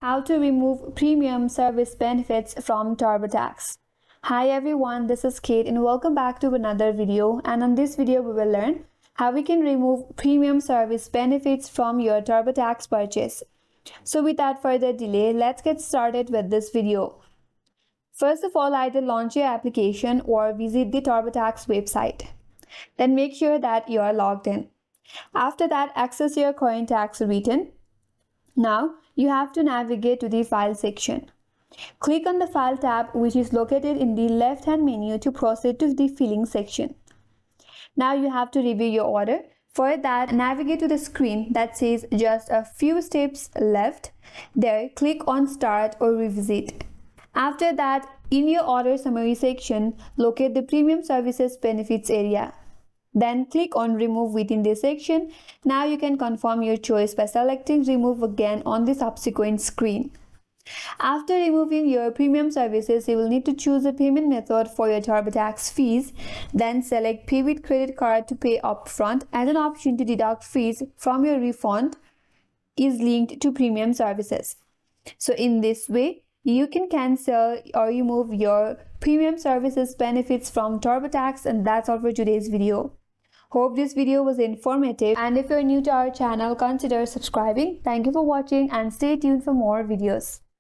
How to remove premium service benefits from TurboTax. Hi everyone, this is Kate and welcome back to another video. And on this video we will learn how we can remove premium service benefits from your TurboTax purchase. So without further delay, let's get started with this video. First of all, either launch your application or visit the TurboTax website. Then make sure that you are logged in. After that, access your current tax return. Now, you have to navigate to the File section. Click on the File tab, which is located in the left-hand menu, to proceed to the Filling section. Now you have to review your order. For that, navigate to the screen that says just a few steps left. There, click on Start or Revisit. After that, in your order summary section, locate the Premium Services Benefits area. Then click on Remove within this section. Now you can confirm your choice by selecting Remove again on the subsequent screen. After removing your premium services, you will need to choose a payment method for your TurboTax fees. Then select Pay with Credit Card to pay upfront, as an option to deduct fees from your refund is linked to premium services. So in this way, you can cancel or remove your premium services benefits from TurboTax. And that's all for today's video. Hope this video was informative, and if you're new to our channel, consider subscribing. Thank you for watching and stay tuned for more videos.